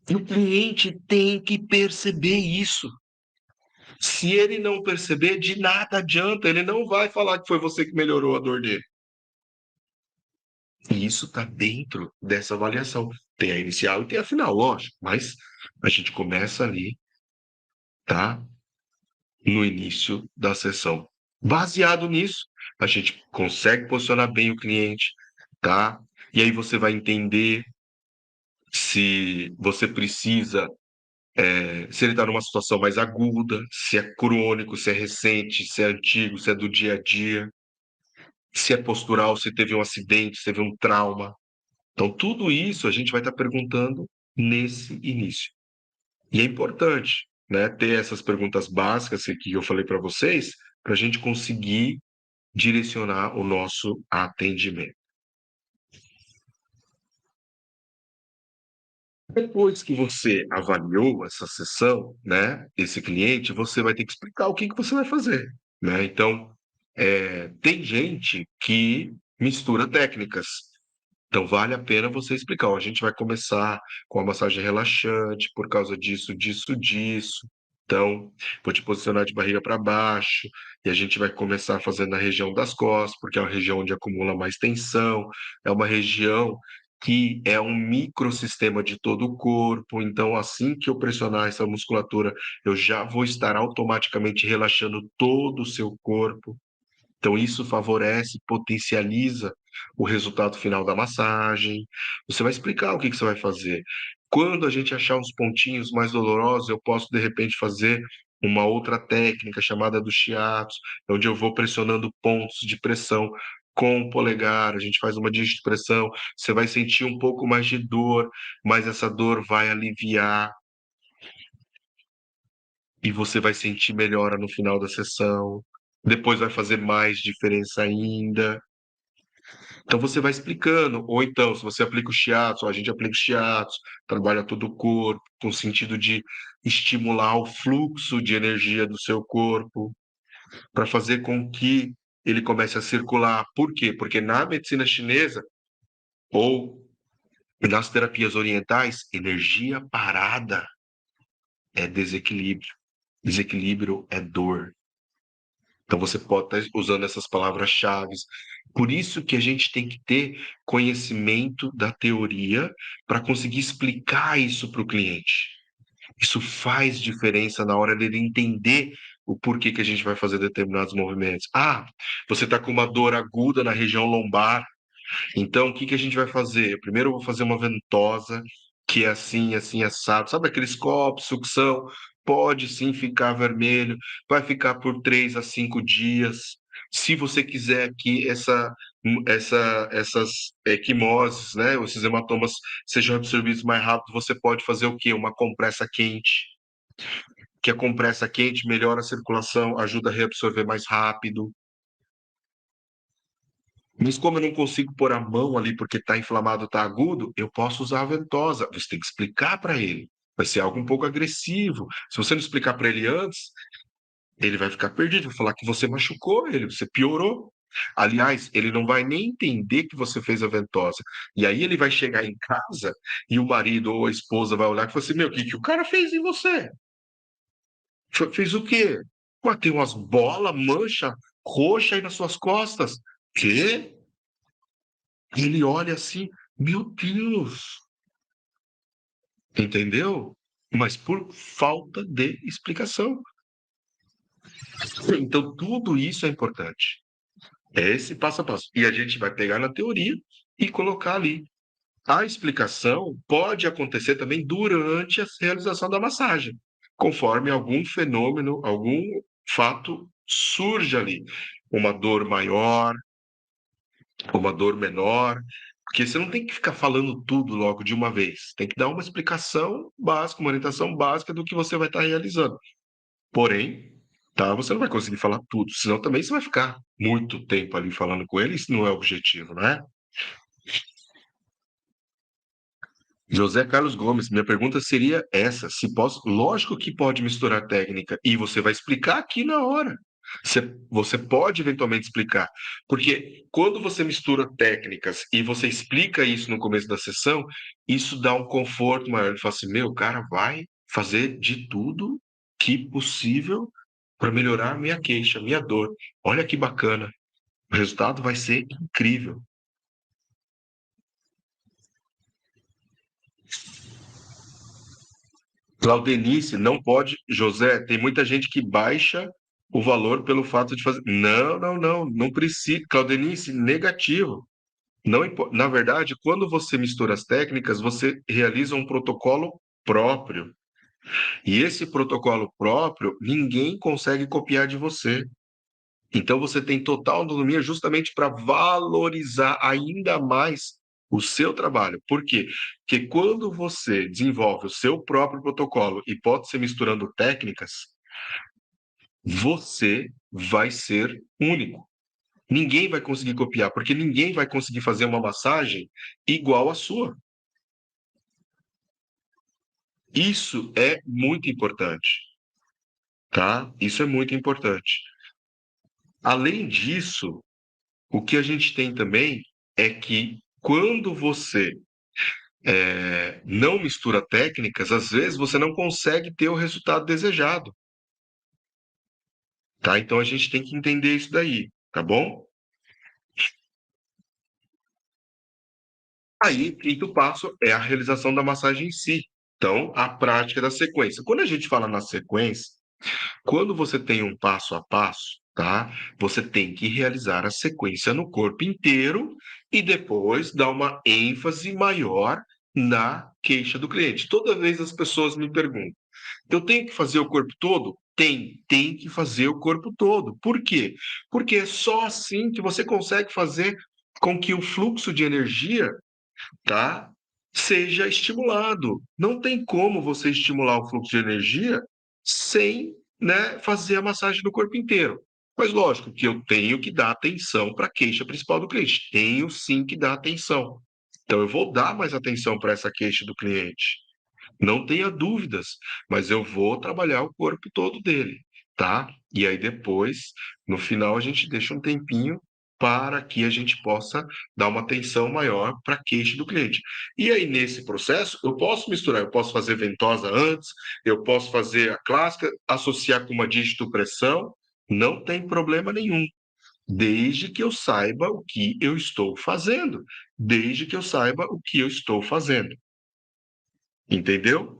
E o cliente tem que perceber isso. Se ele não perceber, de nada adianta, ele não vai falar que foi você que melhorou a dor dele. E isso está dentro dessa avaliação. Tem a inicial e tem a final, lógico, mas a gente começa ali, tá? No início da sessão. Baseado nisso, a gente consegue posicionar bem o cliente, tá? E aí você vai entender se você precisa, se ele está numa situação mais aguda, se é crônico, se é recente, se é antigo, se é do dia a dia, se é postural, se teve um acidente, se teve um trauma. Então, tudo isso a gente vai estar perguntando nesse início. E é importante, né, ter essas perguntas básicas que eu falei para vocês, para a gente conseguir direcionar o nosso atendimento. Depois que você avaliou essa sessão, né, esse cliente, você vai ter que explicar o que que você vai fazer, né? Então, tem gente que mistura técnicas. Então, vale a pena você explicar. Ó, a gente vai começar com a massagem relaxante por causa disso, disso, disso. Então, vou te posicionar de barriga para baixo e a gente vai começar fazendo na região das costas, porque é uma região onde acumula mais tensão, é uma região que é um microsistema de todo o corpo. Então, assim que eu pressionar essa musculatura, eu já vou estar automaticamente relaxando todo o seu corpo. Então, isso favorece, potencializa o resultado final da massagem. Você vai explicar o que que você vai fazer. Quando a gente achar uns pontinhos mais dolorosos, eu posso, de repente, fazer uma outra técnica chamada do shiatsu, onde eu vou pressionando pontos de pressão com o polegar, a gente faz uma de pressão, você vai sentir um pouco mais de dor, mas essa dor vai aliviar e você vai sentir melhora no final da sessão. Depois vai fazer mais diferença ainda. Então você vai explicando, ou então, se você aplica o shiatsu, a gente aplica o shiatsu, trabalha todo o corpo, com o sentido de estimular o fluxo de energia do seu corpo, para fazer com que ele comece a circular. Por quê? Porque na medicina chinesa, ou nas terapias orientais, energia parada é desequilíbrio. Desequilíbrio é dor. Então você pode estar usando essas palavras-chave. Por isso que a gente tem que ter conhecimento da teoria para conseguir explicar isso para o cliente. Isso faz diferença na hora dele entender o porquê que a gente vai fazer determinados movimentos. Ah, você está com uma dor aguda na região lombar, então o que que a gente vai fazer? Primeiro eu vou fazer uma ventosa, que é assim, assim, assado. Sabe aqueles copos, sucção? Pode sim ficar vermelho, vai ficar por 3 a 5 dias. Se você quiser que essas equimoses, né, esses hematomas sejam absorvidos mais rápido, você pode fazer o quê? Uma compressa quente, que a compressa quente melhora a circulação, ajuda a reabsorver mais rápido. Mas como eu não consigo pôr a mão ali porque está inflamado, está agudo, eu posso usar a ventosa. Você tem que explicar para ele. Vai ser algo um pouco agressivo. Se você não explicar para ele antes, ele vai ficar perdido, vai falar que você machucou ele, você piorou. Aliás, ele não vai nem entender que você fez a ventosa. E aí ele vai chegar em casa e o marido ou a esposa vai olhar e falar assim: Meu, o que que o cara fez em você? Fez o quê? Ué, tem umas bolas, mancha roxa aí nas suas costas. Quê? E ele olha assim, meu Deus, entendeu? Mas por falta de explicação. Então, tudo isso é importante. É esse passo a passo. E a gente vai pegar na teoria e colocar ali. A explicação pode acontecer também durante a realização da massagem, conforme algum fenômeno, algum fato surge ali. Uma dor maior, uma dor menor, porque você não tem que ficar falando tudo logo de uma vez. Tem que dar uma explicação básica, uma orientação básica do que você vai estar realizando. Porém, tá, você não vai conseguir falar tudo, senão também você vai ficar muito tempo ali falando com ele, isso não é o objetivo, né? José Carlos Gomes, minha pergunta seria essa: se posso, lógico que pode misturar técnica e você vai explicar aqui na hora. Você pode eventualmente explicar, porque quando você mistura técnicas e você explica isso no começo da sessão, isso dá um conforto maior. Ele fala assim: meu, o cara vai fazer de tudo que possível para melhorar a minha queixa, a minha dor. Olha que bacana. O resultado vai ser incrível. Claudenice, não pode. José, tem muita gente que baixa o valor pelo fato de fazer. Não, não, não, não precisa. Claudenice, negativo. Não, na verdade, quando você mistura as técnicas, você realiza um protocolo próprio. E esse protocolo próprio, ninguém consegue copiar de você. Então você tem total autonomia justamente para valorizar ainda mais o seu trabalho. Por quê? Porque quando você desenvolve o seu próprio protocolo e pode ser misturando técnicas, você vai ser único. Ninguém vai conseguir copiar, porque ninguém vai conseguir fazer uma massagem igual à sua. Isso é muito importante, tá? Isso é muito importante. Além disso, o que a gente tem também é que quando você não mistura técnicas, às vezes você não consegue ter o resultado desejado, tá? Então a gente tem que entender isso daí, tá bom? Aí, quinto passo é a realização da massagem em si. Então, a prática da sequência. Quando a gente fala na sequência, quando você tem um passo a passo, tá? Você tem que realizar a sequência no corpo inteiro e depois dar uma ênfase maior na queixa do cliente. Toda vez as pessoas me perguntam: eu tenho que fazer o corpo todo? Tem que fazer o corpo todo. Por quê? Porque é só assim que você consegue fazer com que o fluxo de energia, tá, seja estimulado. Não tem como você estimular o fluxo de energia sem, né, fazer a massagem do corpo inteiro. Mas lógico que eu tenho que dar atenção para a queixa principal do cliente. Tenho sim que dar atenção. Então eu vou dar mais atenção para essa queixa do cliente. Não tenha dúvidas, mas eu vou trabalhar o corpo todo dele, tá? E aí depois, no final, a gente deixa um tempinho para que a gente possa dar uma atenção maior para a queixa do cliente. E aí, nesse processo, eu posso misturar, eu posso fazer ventosa antes, eu posso fazer a clássica, associar com uma digitopressão, não tem problema nenhum, desde que eu saiba o que eu estou fazendo, desde que eu saiba o que eu estou fazendo. Entendeu?